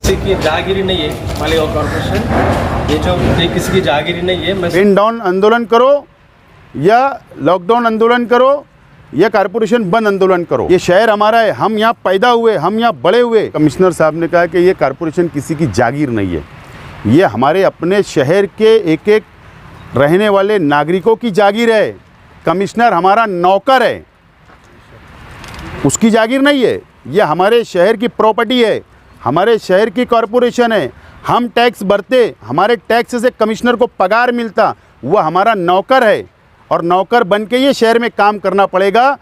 किसी की जागीरी नहीं है मालेगांव कॉर्पोरेशन, ये जो ये किसी की जागीरी नहीं है। मैं पिन डाउन आंदोलन करो या लॉकडाउन आंदोलन करो या कारपोरेशन बंद आंदोलन करो, ये शहर हमारा है, हम यहाँ पैदा हुए, हम यहाँ बड़े हुए। कमिश्नर साहब ने कहा कि ये कारपोरेशन किसी की जागीर नहीं है, ये हमारे अपने शहर के एक एक रहने वाले नागरिकों की जागीर है। कमिश्नर हमारा नौकर है, उसकी जागीर नहीं है, ये हमारे शहर की प्रॉपर्टी है, हमारे शहर की कॉरपोरेशन है। हम टैक्स भरते, हमारे टैक्स से कमिश्नर को पगार मिलता, वह हमारा नौकर है और नौकर बन के ये शहर में काम करना पड़ेगा।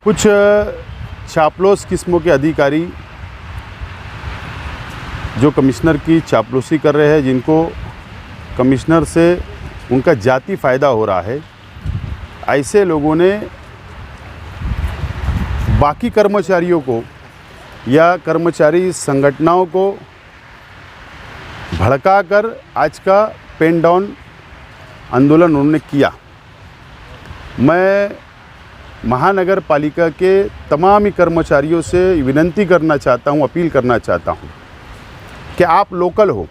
कुछ चापलूस किस्मों के अधिकारी जो कमिश्नर की चापलूसी कर रहे हैं, जिनको कमिश्नर से उनका जाति फ़ायदा हो रहा है, ऐसे लोगों ने बाकी कर्मचारियों को या कर्मचारी संगठनों को भड़काकर आज का पेन डाउन आंदोलन उन्होंने किया। मैं महानगर पालिका के तमाम ही कर्मचारियों से विनती करना चाहता हूं, अपील करना चाहता हूं कि आप लोकल हो,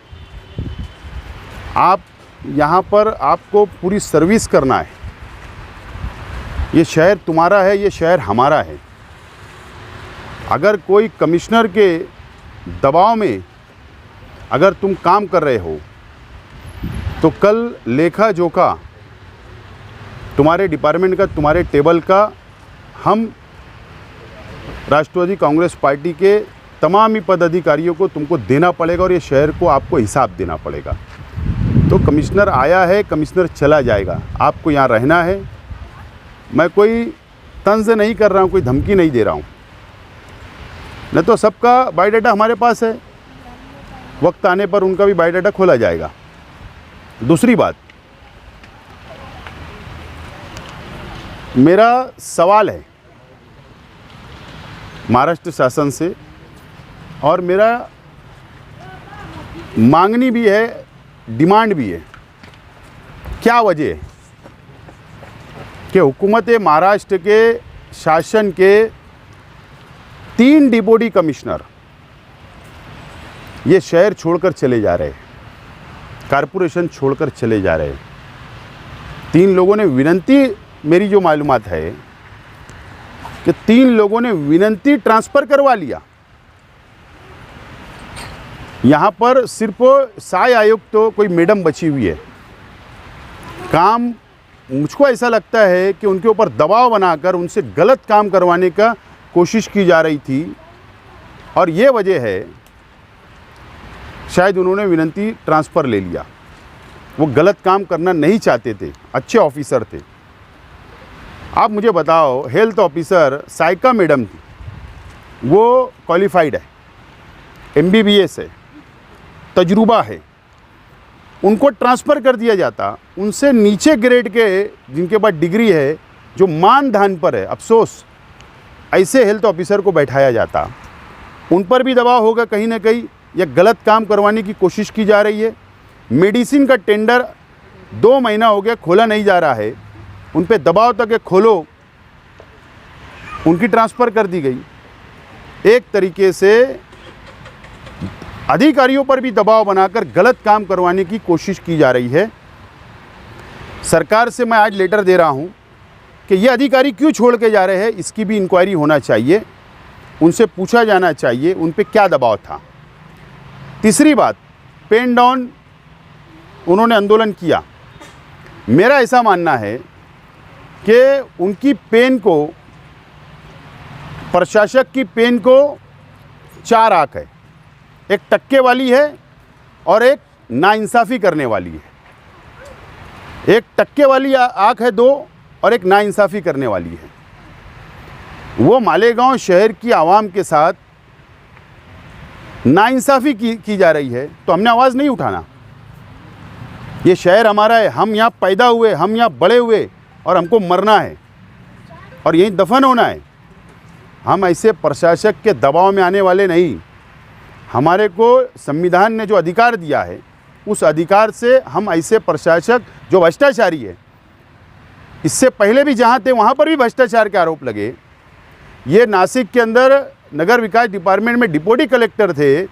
आप यहाँ पर आपको पूरी सर्विस करना है। ये शहर तुम्हारा है, ये शहर हमारा है। अगर कोई कमिश्नर के दबाव में अगर तुम काम कर रहे हो तो कल लेखा जोखा तुम्हारे डिपार्टमेंट का, तुम्हारे टेबल का हम राष्ट्रवादी कांग्रेस पार्टी के तमाम ही पदाधिकारियों को तुमको देना पड़ेगा और ये शहर को आपको हिसाब देना पड़ेगा। तो कमिश्नर आया है, कमिश्नर चला जाएगा, आपको यहाँ रहना है। मैं कोई तंज नहीं कर रहा हूँ, कोई धमकी नहीं दे रहा हूँ, नहीं तो सबका बायोडाटा हमारे पास है, वक्त आने पर उनका भी बायोडाटा खोला जाएगा। दूसरी बात, मेरा सवाल है महाराष्ट्र शासन से और मेरा मांगनी भी है, डिमांड भी है। क्या वजह है कि हुकूमत महाराष्ट्र के शासन के 3 डिप्टी कमिश्नर ये शहर छोड़कर चले जा रहे हैं, कारपोरेशन छोड़कर चले जा रहे हैं। 3 लोगों ने विनती, मेरी जो मालूमात है कि 3 लोगों ने विनती ट्रांसफ़र करवा लिया। यहाँ पर सिर्फ सहायक आयुक्त तो कोई मैडम बची हुई है। काम मुझको ऐसा लगता है कि उनके ऊपर दबाव बनाकर उनसे गलत काम करवाने का कोशिश की जा रही थी और ये वजह है शायद उन्होंने विनती ट्रांसफ़र ले लिया। वो गलत काम करना नहीं चाहते थे, अच्छे ऑफिसर थे। आप मुझे बताओ, हेल्थ ऑफिसर साइका मैडम थी, वो क्वालिफाइड है, MBBS है, तजुर्बा है, उनको ट्रांसफ़र कर दिया जाता। उनसे नीचे ग्रेड के जिनके पास डिग्री है, जो मानधान पर है, अफसोस ऐसे हेल्थ ऑफिसर को बैठाया जाता। उन पर भी दबाव होगा कहीं ना कहीं, या गलत काम करवाने की कोशिश की जा रही है। मेडिसिन का टेंडर 2 महीना हो गया खोला नहीं जा रहा है, उन पे दबाव तक खोलो, उनकी ट्रांसफ़र कर दी गई। एक तरीके से अधिकारियों पर भी दबाव बनाकर गलत काम करवाने की कोशिश की जा रही है। सरकार से मैं आज लेटर दे रहा हूं कि ये अधिकारी क्यों छोड़ के जा रहे हैं, इसकी भी इंक्वायरी होना चाहिए, उनसे पूछा जाना चाहिए उन पे क्या दबाव था। तीसरी बात, पेन डाउन उन्होंने आंदोलन किया। मेरा ऐसा मानना है कि उनकी पेन को, प्रशासक की पेन को 4 आंख है, एक टक्के वाली है और एक नाइंसाफ़ी करने वाली है। एक टक्के वाली आंख है 2 और एक नाइंसाफ़ी करने वाली है। वो मालेगांव शहर की आवाम के साथ नाइंसाफ़ी की जा रही है, तो हमने आवाज़ नहीं उठाना। ये शहर हमारा है, हम यहाँ पैदा हुए, हम यहाँ बड़े हुए और हमको मरना है और यहीं दफन होना है। हम ऐसे प्रशासक के दबाव में आने वाले नहीं। हमारे को संविधान ने जो अधिकार दिया है उस अधिकार से हम ऐसे प्रशासक जो भ्रष्टाचारी है, इससे पहले भी जहाँ थे वहाँ पर भी भ्रष्टाचार के आरोप लगे। ये नासिक के अंदर नगर विकास डिपार्टमेंट में डिप्टी कलेक्टर थे,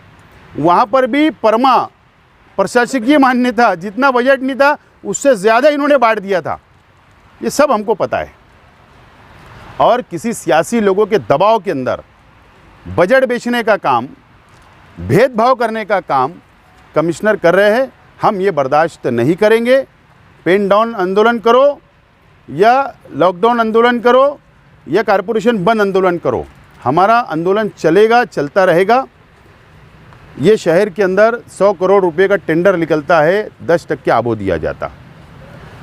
वहाँ पर भी परमा प्रशासकीय मान्यता, जितना बजट नहीं था उससे ज़्यादा इन्होंने बांट दिया था। ये सब हमको पता है। और किसी सियासी लोगों के दबाव के अंदर बजट बेचने का काम, भेदभाव करने का काम कमिश्नर कर रहे हैं। हम ये बर्दाश्त नहीं करेंगे। पेन डाउन आंदोलन करो या लॉकडाउन आंदोलन करो या कारपोरेशन बंद आंदोलन करो, हमारा आंदोलन चलेगा, चलता रहेगा। ये शहर के अंदर 100 करोड़ रुपए का टेंडर निकलता है, 10% आबो दिया जाता।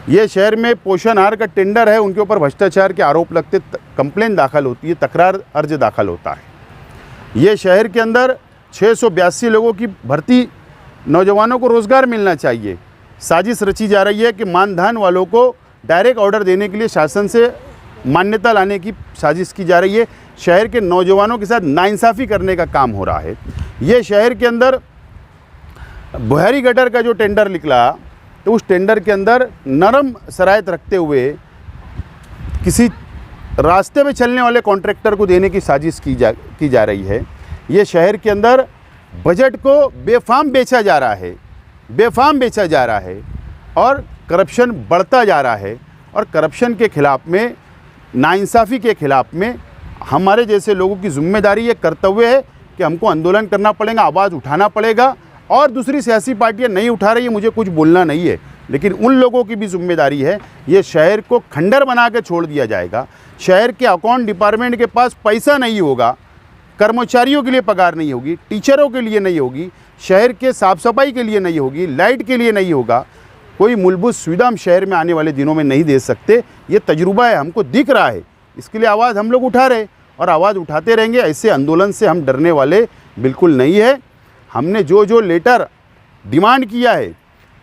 ये शहर में पोषण आहार का टेंडर है, उनके ऊपर भ्रष्टाचार के आरोप लगते, कंप्लेन दाखिल होती है, तकरार अर्ज दाखिल होता है। ये शहर के अंदर 682 लोगों की भर्ती, नौजवानों को रोज़गार मिलना चाहिए। साजिश रची जा रही है कि मानधन वालों को डायरेक्ट ऑर्डर देने के लिए शासन से मान्यता लाने की साजिश की जा रही है। शहर के नौजवानों के साथ नाइंसाफ़ी करने का काम हो रहा है। ये शहर के अंदर बुहारी गटर का जो टेंडर निकला, तो उस टेंडर के अंदर नरम शराइत रखते हुए किसी रास्ते में चलने वाले कॉन्ट्रैक्टर को देने की साजिश की जा रही है। ये शहर के अंदर बजट को बेफाम बेचा जा रहा है, बेफाम बेचा जा रहा है और करप्शन बढ़ता जा रहा है। और करप्शन के ख़िलाफ़ में, नाइंसाफ़ी के ख़िलाफ़ में हमारे जैसे लोगों की जिम्मेदारी है, कर्तव्य है कि हमको आंदोलन करना पड़ेगा, आवाज़ उठाना पड़ेगा। और दूसरी सियासी पार्टियां नहीं उठा रही है, मुझे कुछ बोलना नहीं है, लेकिन उन लोगों की भी जिम्मेदारी है। ये शहर को खंडर बना के छोड़ दिया जाएगा। शहर के अकाउंट डिपार्टमेंट के पास पैसा नहीं होगा, कर्मचारियों के लिए पगार नहीं होगी, टीचरों के लिए नहीं होगी, शहर के साफ़ सफाई के लिए नहीं होगी, लाइट के लिए नहीं होगा, कोई मूलभूत सुविधा हम शहर में आने वाले दिनों में नहीं दे सकते। ये तजुर्बा है, हमको दिख रहा है। इसके लिए आवाज़ हम लोग उठा रहे और आवाज़ उठाते रहेंगे। ऐसे आंदोलन से हम डरने वाले बिल्कुल नहीं है। हमने जो लेटर डिमांड किया है,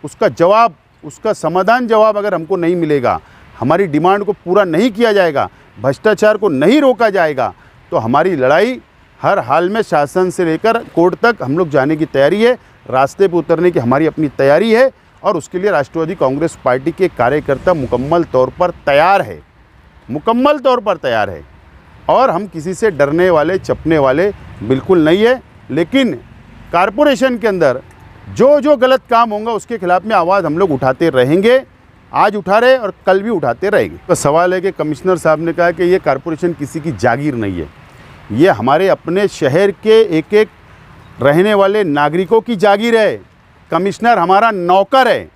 उसका जवाब, उसका समाधान जवाब अगर हमको नहीं मिलेगा, हमारी डिमांड को पूरा नहीं किया जाएगा, भ्रष्टाचार को नहीं रोका जाएगा, तो हमारी लड़ाई हर हाल में शासन से लेकर कोर्ट तक हम लोग जाने की तैयारी है। रास्ते पर उतरने की हमारी अपनी तैयारी है और उसके लिए राष्ट्रवादी कांग्रेस पार्टी के कार्यकर्ता मुकम्मल तौर पर तैयार है, मुकम्मल तौर पर तैयार है। और हम किसी से डरने वाले, चपने वाले बिल्कुल नहीं है। लेकिन कारपोरेशन के अंदर जो गलत काम होगा उसके खिलाफ में आवाज़ हम लोग उठाते रहेंगे। आज उठा रहे और कल भी उठाते रहेंगे। तो सवाल है कि कमिश्नर साहब ने कहा कि ये कारपोरेशन किसी की जागीर नहीं है, ये हमारे अपने शहर के एक एक रहने वाले नागरिकों की जागीर है। कमिश्नर हमारा नौकर है,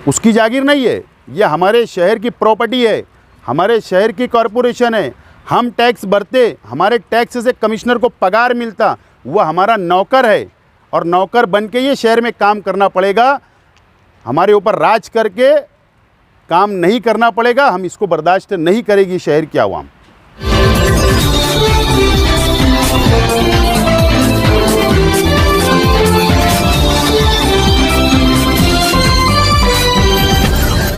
उसकी जागीर नहीं है। ये हमारे शहर की प्रॉपर्टी है, हमारे शहर की कॉरपोरेशन है। हम टैक्स भरते, हमारे टैक्स से कमिश्नर को पगार मिलता, वह हमारा नौकर है और नौकर बन के ये शहर में काम करना पड़ेगा। हमारे ऊपर राज करके काम नहीं करना पड़ेगा। हम इसको बर्दाश्त नहीं करेगी शहर की आवाम।